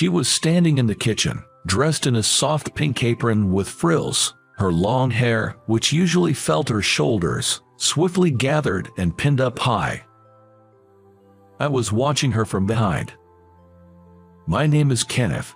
She was standing in the kitchen, dressed in a soft pink apron with frills. Her long hair, which usually fell to her shoulders, swiftly gathered and pinned up high. I was watching her from behind. "My name is Kenneth."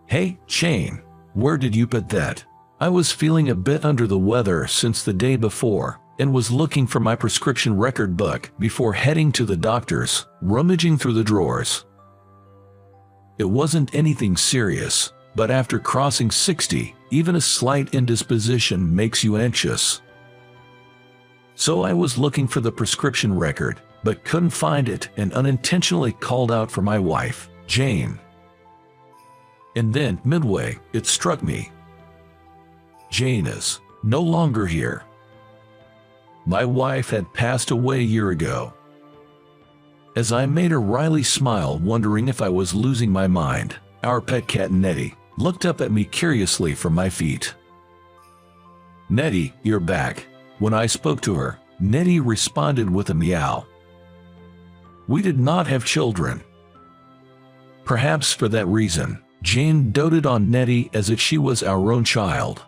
"Hey, Jane, where did you put that?" I was feeling a bit under the weather since the day before, and was looking for my prescription record book before heading to the doctor's, rummaging through the drawers. It wasn't anything serious, but after crossing 60, even a slight indisposition makes you anxious. So I was looking for the prescription record, but couldn't find it and unintentionally called out for my wife, Jane. And then, midway, it struck me. Jane is no longer here. My wife had passed away a year ago. As I made her wryly smile, wondering if I was losing my mind, our pet cat Nettie looked up at me curiously from my feet. "Nettie, you're back." When I spoke to her, Nettie responded with a meow. We did not have children. Perhaps for that reason, Jane doted on Nettie as if she was our own child.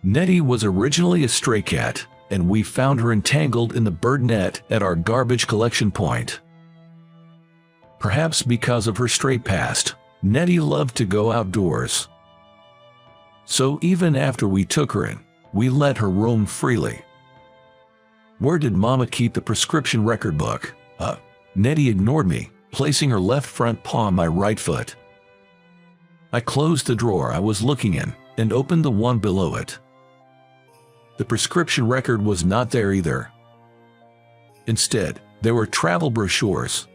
Nettie was originally a stray cat, and we found her entangled in the bird net at our garbage collection point. Perhaps because of her stray past, Nettie loved to go outdoors. So even after we took her in, we let her roam freely. "Where did Mama keep the prescription record book?" Nettie ignored me, placing her left front paw on my right foot. I closed the drawer I was looking in and opened the one below it. The prescription record was not there either. Instead, there were travel brochures.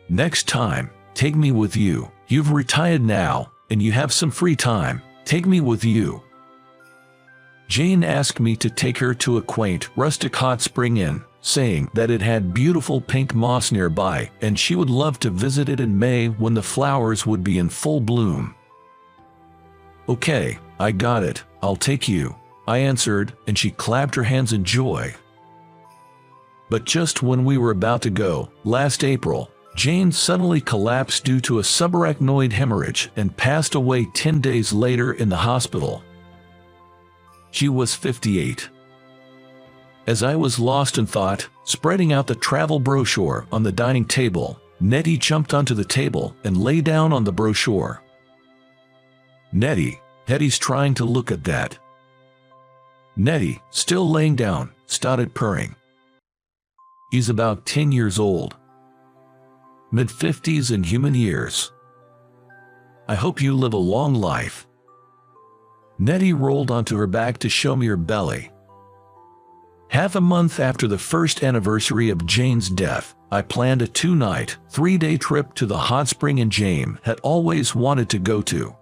"Next time, take me with you. You've retired now, and you have some free time. Take me with you." Jane asked me to take her to a quaint, rustic hot spring inn, saying that it had beautiful pink moss nearby and she would love to visit it in May when the flowers would be in full bloom. "Okay, I got it, I'll take you," I answered, and she clapped her hands in joy. But just when we were about to go, last April, Jane suddenly collapsed due to a subarachnoid hemorrhage and passed away 10 days later in the hospital. She was 58. As I was lost in thought, spreading out the travel brochure on the dining table, Nettie jumped onto the table and lay down on the brochure. Nettie's trying to look at that." Nettie, still laying down, started purring. "He's about 10 years old. Mid-50s in human years. I hope you live a long life." Nettie rolled onto her back to show me her belly. Half a month after the first anniversary of Jane's death, I planned a 2-night, 3-day trip to the hot spring inn Jane had always wanted to go to.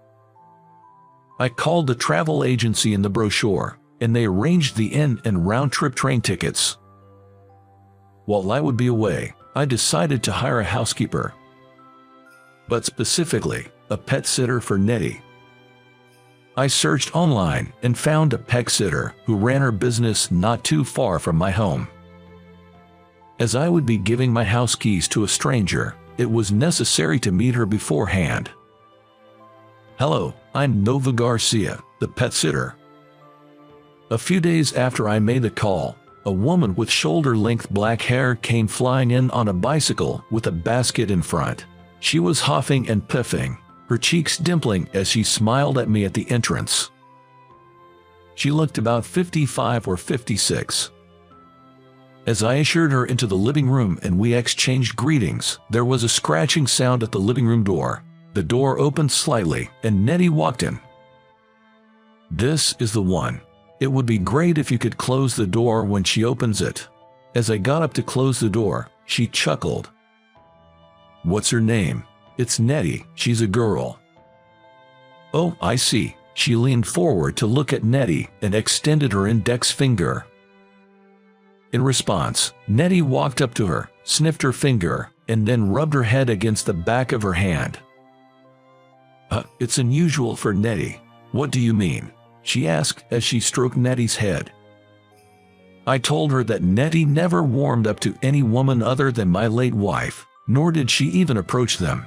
I called the travel agency in the brochure, and they arranged the inn and round-trip train tickets. While I would be away, I decided to hire a housekeeper, but specifically, a pet sitter for Nettie. I searched online and found a pet sitter who ran her business not too far from my home. As I would be giving my house keys to a stranger, it was necessary to meet her beforehand. "Hello, I'm Nova Garcia, the pet sitter." A few days after I made the call, a woman with shoulder-length black hair came flying in on a bicycle with a basket in front. She was huffing and puffing, her cheeks dimpling as she smiled at me at the entrance. She looked about 55 or 56. As I ushered her into the living room and we exchanged greetings, there was a scratching sound at the living room door. The door opened slightly, and Nettie walked in. "This is the one. It would be great if you could close the door when she opens it." As I got up to close the door, she chuckled. "What's her name?" "It's Nettie, she's a girl." "Oh, I see." She leaned forward to look at Nettie and extended her index finger. In response, Nettie walked up to her, sniffed her finger, and then rubbed her head against the back of her hand. It's unusual for Nettie." "What do you mean?" she asked as she stroked Nettie's head. I told her that Nettie never warmed up to any woman other than my late wife. nor did she even approach them.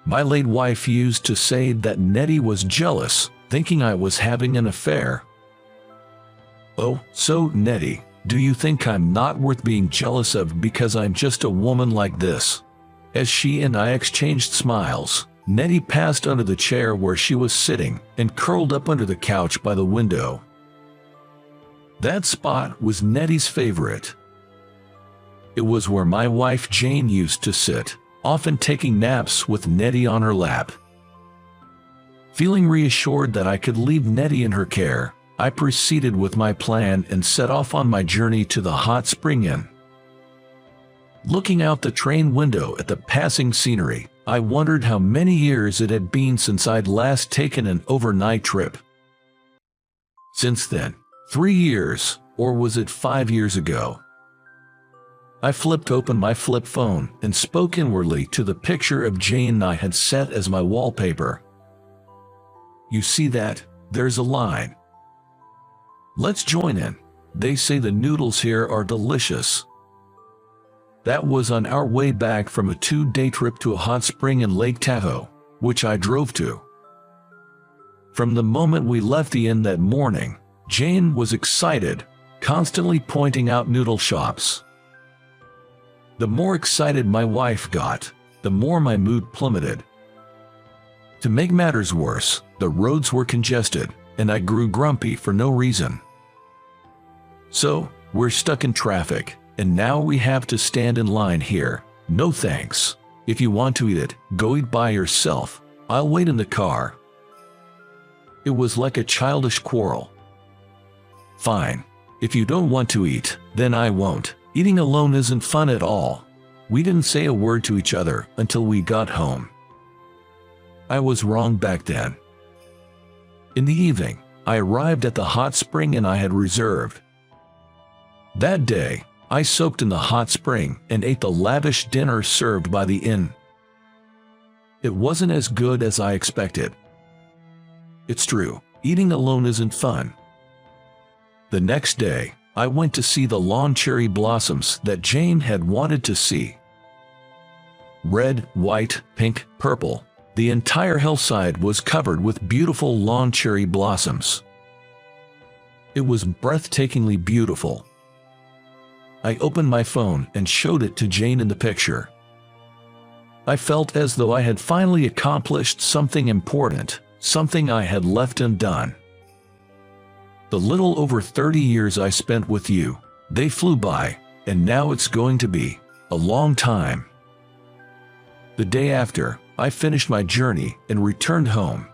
My late wife used to say that Nettie was jealous, thinking I was having an affair. Oh, so Nettie, do you think I'm not worth being jealous of because I'm just a woman like this? As she and I exchanged smiles, Nettie passed under the chair where she was sitting and curled up under the couch by the window. That spot was Nettie's favorite. It was where my wife Jane used to sit, often taking naps with Nettie on her lap. Feeling reassured that I could leave Nettie in her care, I proceeded with my plan and set off on my journey to the hot spring inn. Looking out the train window at the passing scenery, I wondered how many years it had been since I'd last taken an overnight trip. Since then, 3 years, or was it 5 years ago? I flipped open my flip phone and spoke inwardly to the picture of Jane I had set as my wallpaper. You see that? There's a line. Let's join in. They say the noodles here are delicious. That was on our way back from a 2-day trip to a hot spring in Lake Tahoe, which I drove to. From the moment we left the inn that morning, Jane was excited, constantly pointing out noodle shops. The more excited my wife got, the more my mood plummeted. To make matters worse, the roads were congested, and I grew grumpy for no reason. So, we're stuck in traffic, and now we have to stand in line here. No thanks. If you want to eat it, go eat by yourself. I'll wait in the car. It was like a childish quarrel. Fine. If you don't want to eat, then I won't. Eating alone isn't fun at all. We didn't say a word to each other until we got home. I was wrong back then. In the evening, I arrived at the hot spring inn I had reserved. That day, I soaked in the hot spring and ate the lavish dinner served by the inn. It wasn't as good as I expected. It's true, eating alone isn't fun. The next day, I went to see the lawn cherry blossoms that Jane had wanted to see. Red, white, pink, purple. The entire hillside was covered with beautiful lawn cherry blossoms. It was breathtakingly beautiful. I opened my phone and showed it to Jane in the picture. I felt as though I had finally accomplished something important, something I had left undone. The little over 30 years I spent with you, they flew by, and now it's going to be a long time. The day after, I finished my journey and returned home.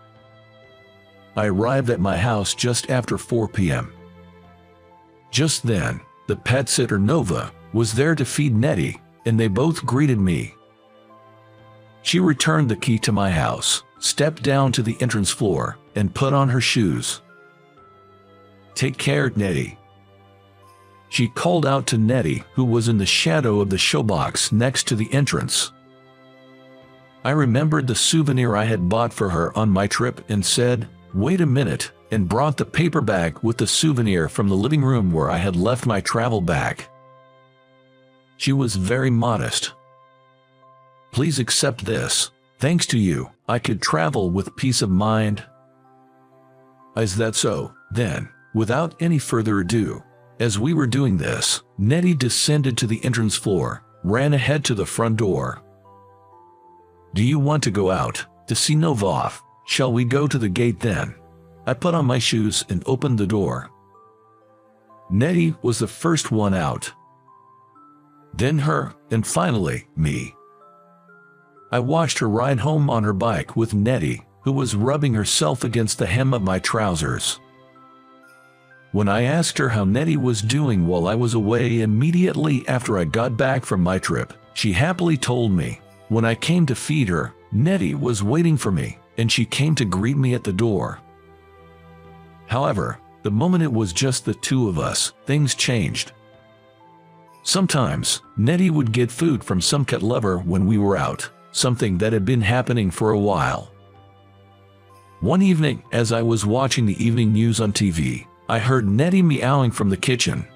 I arrived at my house just after 4 p.m. Just then, the pet sitter Nova was there to feed Nettie, and they both greeted me. She returned the key to my house, stepped down to the entrance floor, and put on her shoes. Take care, Nettie. She called out to Nettie, who was in the shadow of the showbox next to the entrance. I remembered the souvenir I had bought for her on my trip and said, "Wait a minute," and brought the paper bag with the souvenir from the living room where I had left my travel bag. She was very modest. "Please accept this. Thanks to you, I could travel with peace of mind." Is that so? Then, without any further ado, as we were doing this, Nettie descended to the entrance floor, ran ahead to the front door. "Do you want to go out to see Nova off? Shall we go to the gate then?" I put on my shoes and opened the door. Nettie was the first one out. Then her, and finally, me. I watched her ride home on her bike with Nettie, who was rubbing herself against the hem of my trousers. When I asked her how Nettie was doing while I was away immediately after I got back from my trip, she happily told me. When I came to feed her, Nettie was waiting for me, and she came to greet me at the door. However, the moment it was just the two of us, things changed. Sometimes, Nettie would get food from some cat lover when we were out, something that had been happening for a while. One evening, as I was watching the evening news on TV, I heard Nettie meowing from the kitchen.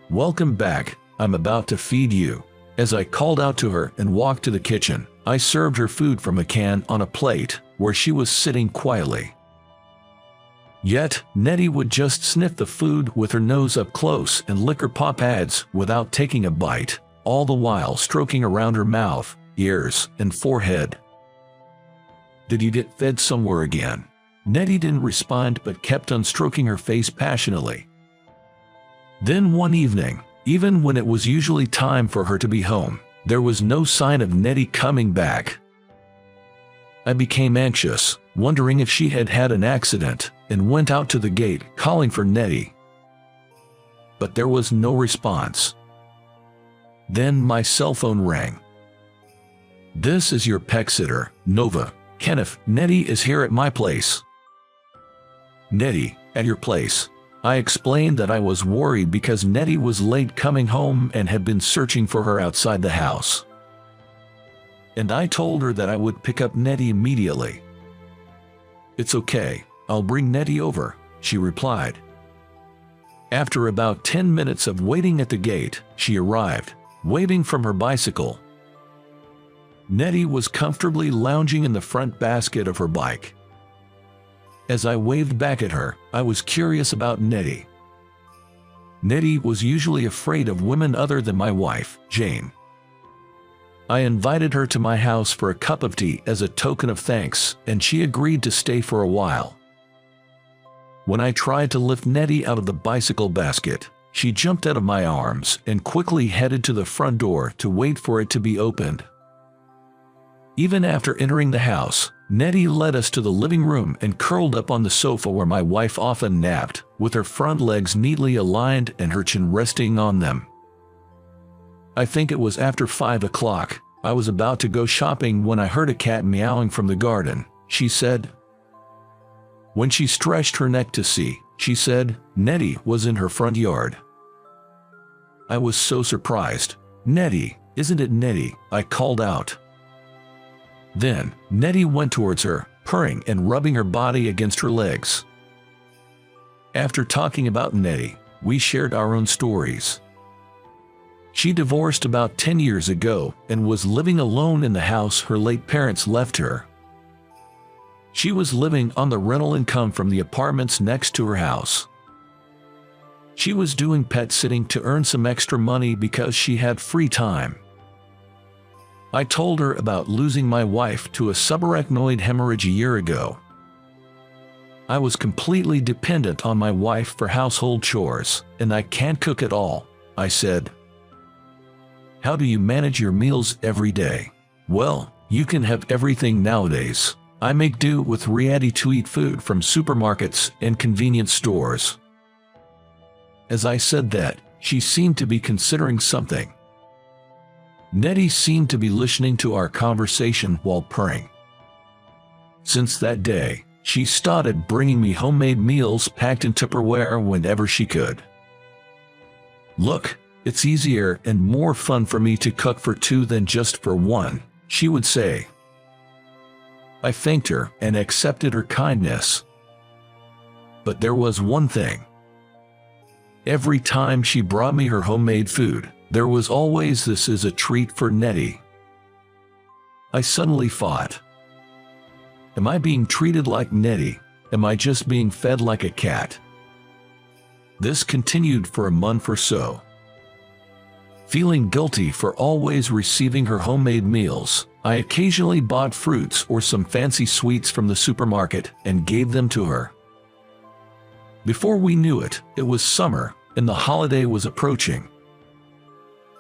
"Welcome back, I'm about to feed you." As I called out to her and walked to the kitchen, I served her food from a can on a plate where she was sitting quietly. Yet, Nettie would just sniff the food with her nose up close and lick her paw pads without taking a bite, all the while stroking around her mouth, ears, and forehead. "Did you get fed somewhere again?" Nettie didn't respond but kept on stroking her face passionately. Then one evening, even when it was usually time for her to be home, there was no sign of Nettie coming back. I became anxious, wondering if she had had an accident, and went out to the gate calling for Nettie. But there was no response. Then my cell phone rang. "This is your pet sitter, Nova. Kenneth, Nettie is here at my place." "Nettie, at your place?" I explained that I was worried because Nettie was late coming home and had been searching for her outside the house. And I told her that I would pick up Nettie immediately. "It's okay, I'll bring Nettie over," she replied. After about 10 minutes of waiting at the gate, she arrived, waving from her bicycle. Nettie was comfortably lounging in the front basket of her bike. As I waved back at her, I was curious about Nettie. Nettie was usually afraid of women other than my wife, Jane. I invited her to my house for a cup of tea as a token of thanks, and she agreed to stay for a while. When I tried to lift Nettie out of the bicycle basket, she jumped out of my arms and quickly headed to the front door to wait for it to be opened. Even after entering the house, Nettie led us to the living room and curled up on the sofa where my wife often napped, with her front legs neatly aligned and her chin resting on them. I think it was after 5 o'clock. I was about to go shopping when I heard a cat meowing from the garden, she said. When she stretched her neck to see, she said, Nettie was in her front yard. I was so surprised. "Nettie, isn't it Nettie?" I called out. Then, Nettie went towards her, purring and rubbing her body against her legs. After talking about Nettie, we shared our own stories. She divorced about 10 years ago and was living alone in the house her late parents left her. She was living on the rental income from the apartments next to her house. She was doing pet sitting to earn some extra money because she had free time. I told her about losing my wife to a subarachnoid hemorrhage a year ago. I was completely dependent on my wife for household chores, and I can't cook at all, I said. How do you manage your meals every day? Well, you can have everything nowadays. I make do with ready-to-eat food from supermarkets and convenience stores. As I said that, she seemed to be considering something. Nettie seemed to be listening to our conversation while purring. Since that day, she started bringing me homemade meals packed in Tupperware whenever she could. Look, it's easier and more fun for me to cook for two than just for one, she would say. I thanked her and accepted her kindness. But there was one thing. Every time she brought me her homemade food, there was always "This is a treat for Nettie." I suddenly thought, am I being treated like Nettie? Am I just being fed like a cat? This continued for a month or so. Feeling guilty for always receiving her homemade meals, I occasionally bought fruits or some fancy sweets from the supermarket and gave them to her. Before we knew it, it was summer, and the holiday was approaching.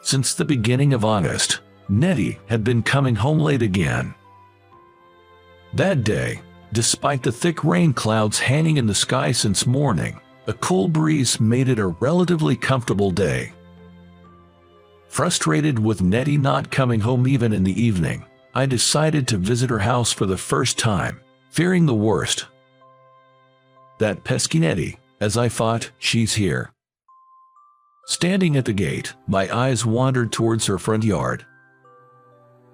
Since the beginning of August, Nettie had been coming home late again. That day, despite the thick rain clouds hanging in the sky since morning, a cool breeze made it a relatively comfortable day. Frustrated with Nettie not coming home even in the evening, I decided to visit her house for the first time, fearing the worst. That pesky Nettie, as I thought, she's here. Standing at the gate, my eyes wandered towards her front yard.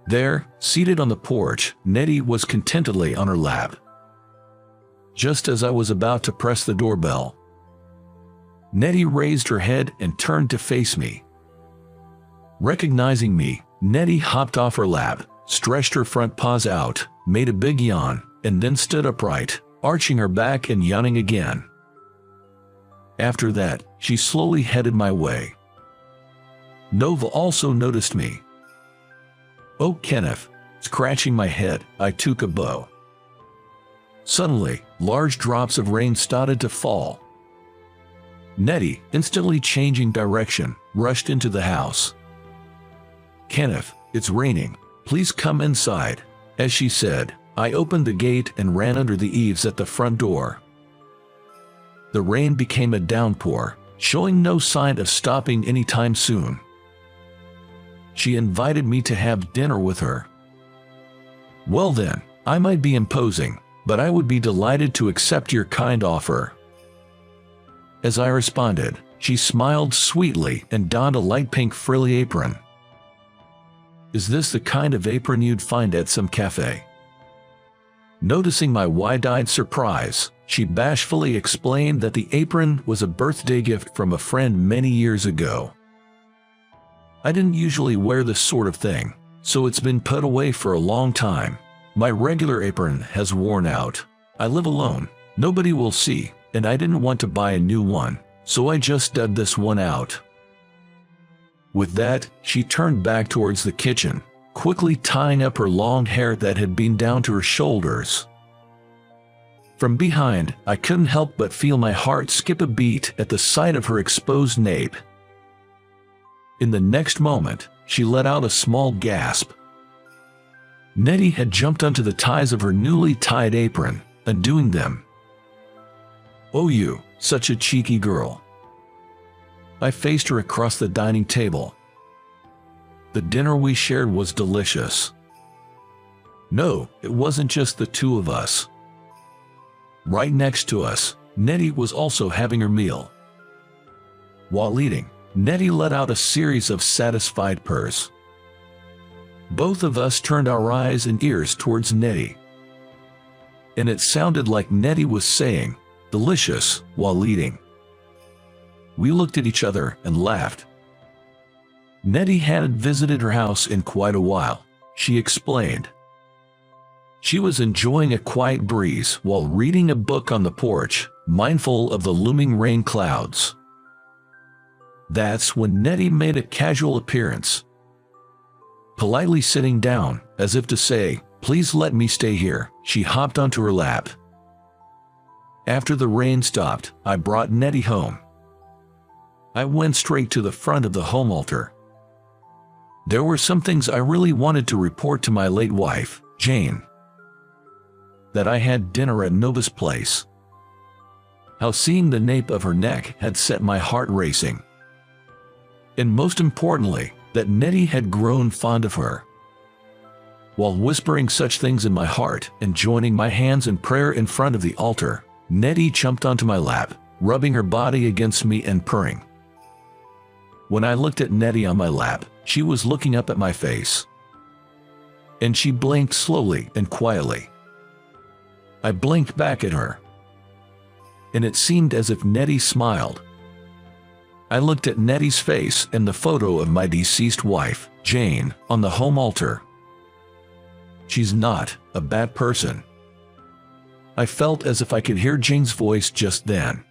There, seated on the porch, Nettie was contentedly on her lap. Just as I was about to press the doorbell, Nettie raised her head and turned to face me. Recognizing me, Nettie hopped off her lap, stretched her front paws out, made a big yawn, and then stood upright, arching her back and yawning again. After that, she slowly headed my way. Nova also noticed me. "Oh, Kenneth," scratching my head, I took a bow. Suddenly, large drops of rain started to fall. Nettie, instantly changing direction, rushed into the house. "Kenneth, it's raining. Please come inside." As she said, I opened the gate and ran under the eaves at the front door. The rain became a downpour, showing no sign of stopping anytime soon. She invited me to have dinner with her. "Well then, I might be imposing, but I would be delighted to accept your kind offer." As I responded, she smiled sweetly and donned a light pink frilly apron. "Is this the kind of apron you'd find at some cafe?" Noticing my wide-eyed surprise, she bashfully explained that the apron was a birthday gift from a friend many years ago. "I didn't usually wear this sort of thing, so it's been put away for a long time. My regular apron has worn out. I live alone, nobody will see, and I didn't want to buy a new one, so I just dug this one out." With that, she turned back towards the kitchen, quickly tying up her long hair that had been down to her shoulders. From behind, I couldn't help but feel my heart skip a beat at the sight of her exposed nape. In the next moment, she let out a small gasp. Nettie had jumped onto the ties of her newly tied apron, undoing them. "Oh, you, such a cheeky girl." I faced her across the dining table. The dinner we shared was delicious. No, it wasn't just the two of us. Right next to us, Nettie was also having her meal. While eating, Nettie let out a series of satisfied purrs. Both of us turned our eyes and ears towards Nettie. And it sounded like Nettie was saying, "Delicious," while eating. We looked at each other and laughed. Nettie hadn't visited her house in quite a while, she explained. She was enjoying a quiet breeze while reading a book on the porch, mindful of the looming rain clouds. That's when Nettie made a casual appearance. Politely sitting down, as if to say, "Please let me stay here," she hopped onto her lap. After the rain stopped, I brought Nettie home. I went straight to the front of the home altar. There were some things I really wanted to report to my late wife, Jane. That I had dinner at Nova's place. How seeing the nape of her neck had set my heart racing. And most importantly, that Nettie had grown fond of her. While whispering such things in my heart and joining my hands in prayer in front of the altar, Nettie jumped onto my lap, rubbing her body against me and purring. When I looked at Nettie on my lap, she was looking up at my face. And she blinked slowly and quietly. I blinked back at her. And it seemed as if Nettie smiled. I looked at Nettie's face and the photo of my deceased wife, Jane, on the home altar. She's not a bad person. I felt as if I could hear Jane's voice just then.